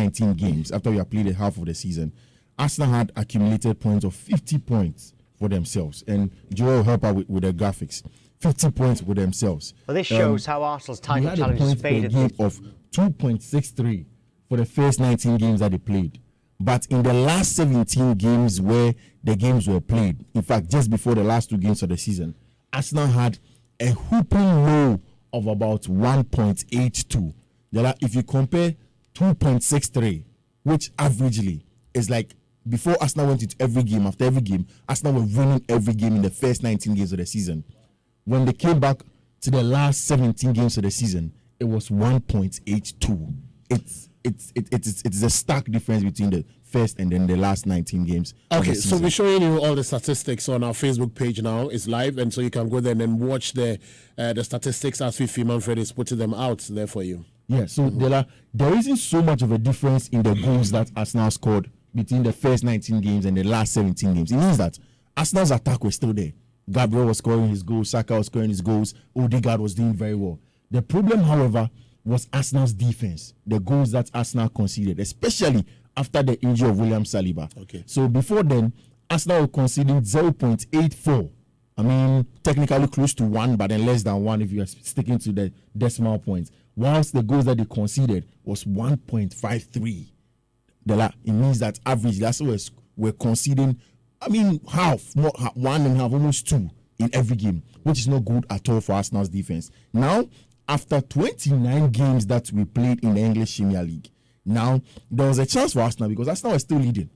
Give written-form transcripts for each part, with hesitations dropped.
19 games, after we have played a half of the season, Arsenal had accumulated points of 50 points for themselves. And Joel will help out with the graphics. 50 points with themselves. Well, this shows how Arsenal's title challenge has faded. They had a point per game of 2.63 for the first 19 games that they played. But in the last 17 games where the games were played, in fact, just before the last 2 games of the season, Arsenal had a whooping low of about 1.82. If you compare 2.63, which averagely is like before Arsenal went into every game, after every game, Arsenal were winning every game in the first 19 games of the season. When they came back to the last 17 games of the season, it was 1.82. It's a stark difference between the first and then the last 19 games. Okay, so we're showing you all the statistics on our Facebook page now. It's live, and so you can go there and then watch the statistics as Fiifi Manfred is putting them out there for you. Yeah, so there isn't so much of a difference in the goals that Arsenal scored between the first 19 games and the last 17 games. It means that Arsenal's attack was still there. Gabriel was scoring his goals, Saka was scoring his goals, Odegaard was doing very well. The problem, however, was Arsenal's defense, the goals that Arsenal conceded, especially after the injury of William Saliba. Okay. So before then, Arsenal were conceding 0.84. I mean, technically close to 1, but then less than 1 if you are sticking to the decimal points. Whilst the goals that they conceded was 1.53. It means that average, Arsenal were conceding, I mean, half, more, 1.5, almost 2 in every game, which is not good at all for Arsenal's defense. Now, after 29 games that we played in the English Premier League, now there was a chance for Arsenal because Arsenal was still leading.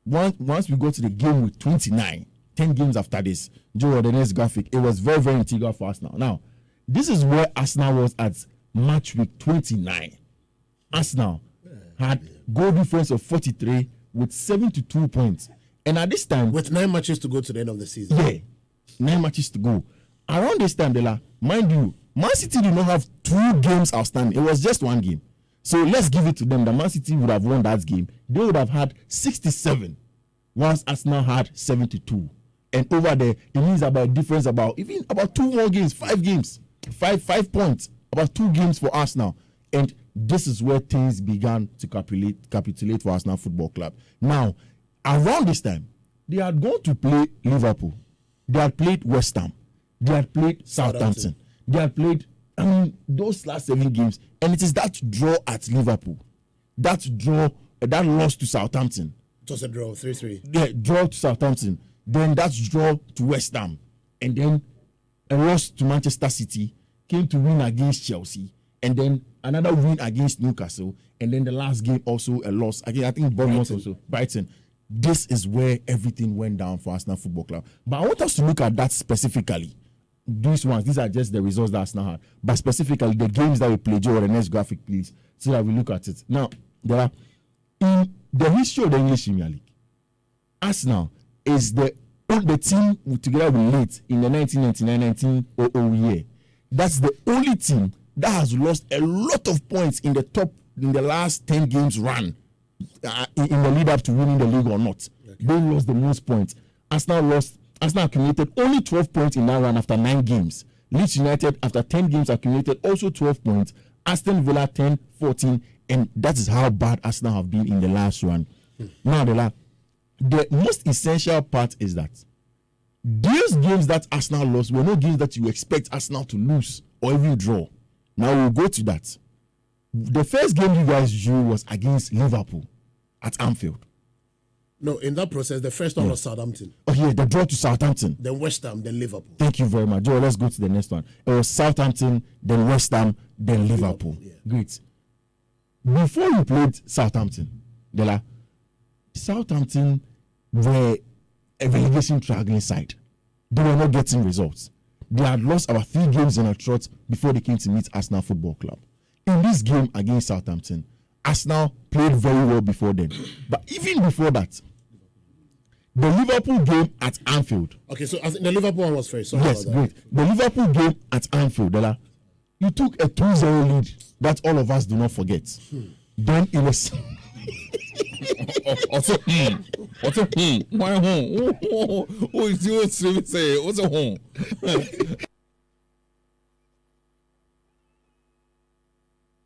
Once we go to the game with 29, 10 games after this, Joe, the next graphic, it was very, very integral for Arsenal. Now, this is where Arsenal was at match week 29. Arsenal had goal difference of 43 with 72 points. And at this time, with 9 matches to go to the end of the season. Yeah, 9 matches to go. Around this time, mind you, Man City did not have 2 games outstanding. It was just 1 game. So let's give it to them that Man City would have won that game. They would have had 67, whilst Arsenal had 72. And over there, it means about a difference about 2 more games, 5 games, 5 points, about 2 games for Arsenal. And this is where things began to capitulate for Arsenal Football Club. Now, around this time, they had gone to play Liverpool. They had played West Ham. They had played Southampton. They had played, those last 7 games. And it is that draw at Liverpool. That loss to Southampton. It was a draw, 3-3. Yeah, draw to Southampton. Then that draw to West Ham. And then a loss to Manchester City. Came to win against Chelsea. And then another win against Newcastle. And then the last game also a loss. Again, I think Bournemouth also. Brighton. This is where everything went down for Arsenal Football Club. But I want us to look at that specifically. These are just the results that Arsenal had. But specifically, the games that we played. Joe, the next graphic, please, so that we look at it. Now, in the history of the English Premier League, Arsenal is the team together with Leeds in the 1999-1900 year. That's the only team that has lost a lot of points in the last 10 games run in the lead up to winning the league or not. Okay. They lost the most points. Arsenal accumulated only 12 points in that run after 9 games. Leeds United, after 10 games, accumulated also 12 points. Aston Villa 10, 14, and that is how bad Arsenal have been in the last run. Now, the most essential part is that these games that Arsenal lost were not games that you expect Arsenal to lose or even draw. Now we'll go to that. The first game you guys drew was against Liverpool at Anfield. No, in that process, the first one was Southampton. Oh, yeah, the draw to Southampton. Then West Ham, then Liverpool. Thank you very much. Joe, let's go to the next one. It was Southampton, then West Ham, then Liverpool. Yeah. Great. Before you played Southampton, Southampton were a relegation struggling side. They were not getting results. They had lost about 3 games in a trot before they came to meet Arsenal Football Club. In this game against Southampton, Arsenal played very well before then. But even before that, the Liverpool game at Anfield. Okay, so the Liverpool one was first. Yes, great. The Liverpool game at Anfield, you took a 2-0 lead that all of us do not forget. Then it was... What's a why home? Oh, is you say what's a home?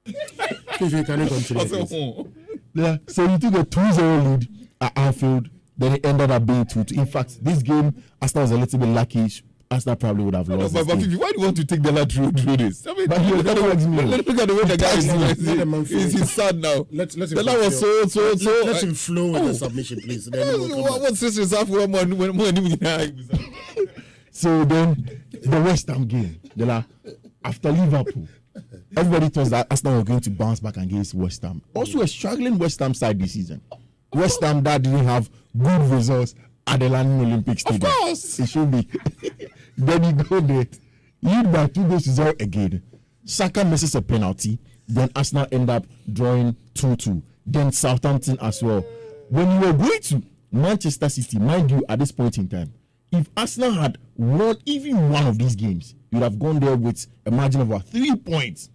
If you can continue. What's a home? Yeah, so you took a 2-0 lead at Anfield, then it ended up being 2-2. In fact, this game, Arsenal was a little bit lucky. Arsenal probably would have lost. But Fiifi, why do you want to take the lad through this? I mean, But look at the way the guy is. He's sad now. The lad was so. Let him flow with the submission, please. What's this is after when So then the West Ham game, after Liverpool, everybody thought that Arsenal were going to bounce back against West Ham. Also a struggling West Ham side this season. West Ham that didn't have good results at the London Olympic Stadium. Of course. It should be. Then you go there, lead by 2-0 again. Saka misses a penalty. Then Arsenal end up drawing 2-2. Then Southampton as well. When you were going to Manchester City, mind you, at this point in time, if Arsenal had won even one of these games, you'd have gone there with a margin of about 3 points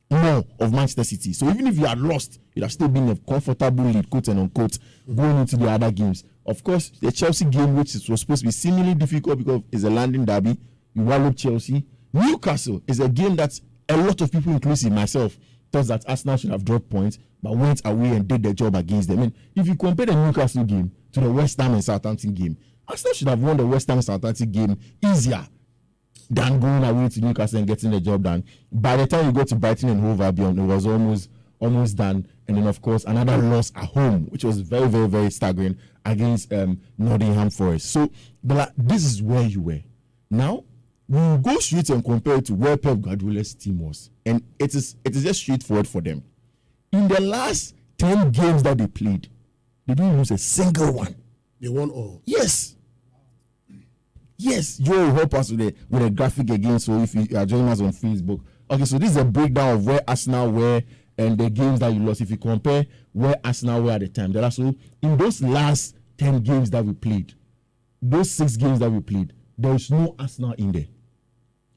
more of Manchester City. So even if you had lost, you'd have still been a comfortable lead, quote and unquote, going into the other games. Of course, the Chelsea game, which was supposed to be seemingly difficult because it's a London derby, you wallop Chelsea. Newcastle is a game that a lot of people, including myself, thought that Arsenal should have dropped points, but went away and did their job against them. I mean, if you compare the Newcastle game to the West Ham and Southampton game, Arsenal should have won the West Ham and Southampton game easier than going away to Newcastle and getting the job done. By the time you go to Brighton and Hove Albion, it was almost done. And then, of course, another loss at home, which was very, very, very staggering against Nottingham Forest. So, this is where you were. Now, we will go straight and compare it to where Pep Guardiola's team was. And it is just straightforward for them. In the last 10 games that they played, they didn't lose a single one. They won all. Yes. Yes, Joe will help us with a graphic again. So if you are joining us on Facebook, okay, so this is a breakdown of where Arsenal were and the games that you lost. If you compare where Arsenal were at the time, there are so in those last 10 games that we played, those 6 games that we played, there is no Arsenal in there.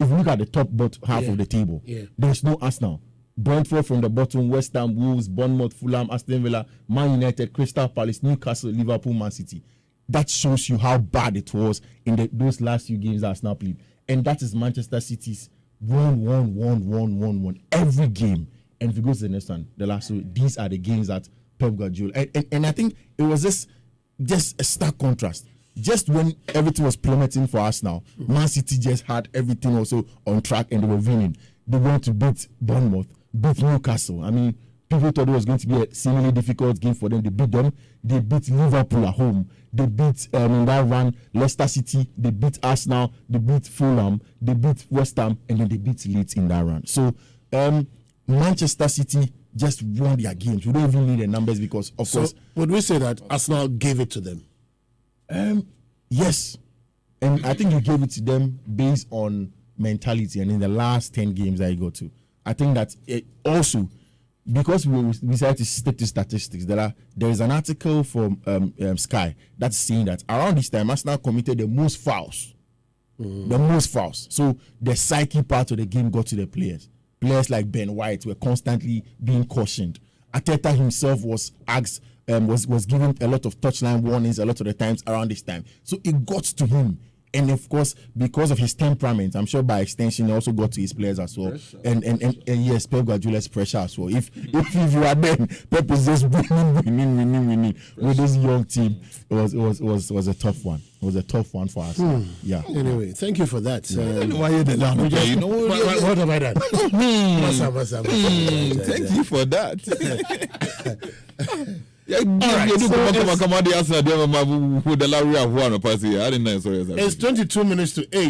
If you look at the top half of the table, there is no Arsenal. Brentford from the bottom, West Ham, Wolves, Bournemouth, Fulham, Aston Villa, Man United, Crystal Palace, Newcastle, Liverpool, Man City. That shows you how bad it was in those last few games that Arsenal played. And that is Manchester City's 1-1-1-1-1-1 every game. And if you go to the next one, the last two, these are the games that Pep Guardiola. And I think it was just a stark contrast. Just when everything was plummeting for Arsenal, Man City just had everything also on track and they were winning. They went to beat Bournemouth, beat Newcastle. I mean, people thought it was going to be a seemingly difficult game for them. They beat them. They beat Liverpool at home. They beat, in that run, Leicester City. They beat Arsenal. They beat Fulham. They beat West Ham. And then they beat Leeds in that run. So, Manchester City just won their games. We don't even need the numbers because, of course... would we say that Arsenal gave it to them? Yes. And I think you gave it to them based on mentality and in the last 10 games that you go to. I think that it also... Because we decided to stick to statistics, there is an article from Sky that's saying that around this time, Arsenal committed the most fouls. The most fouls. So the psyche part of the game got to the players. Players like Ben White were constantly being cautioned. Arteta himself was asked, was given a lot of touchline warnings a lot of the times around this time. So it got to him. And of course, because of his temperament, I'm sure by extension, he also got to his players as well. And yes, Pep Guardiola's pressure as well. If you are then, Pep is just winning with this young team. It was a tough one. It was a tough one for us. Yeah. Anyway, thank you for that. Why you the lamb? You know what have I done? Thank you for that. It's 22 minutes to 8.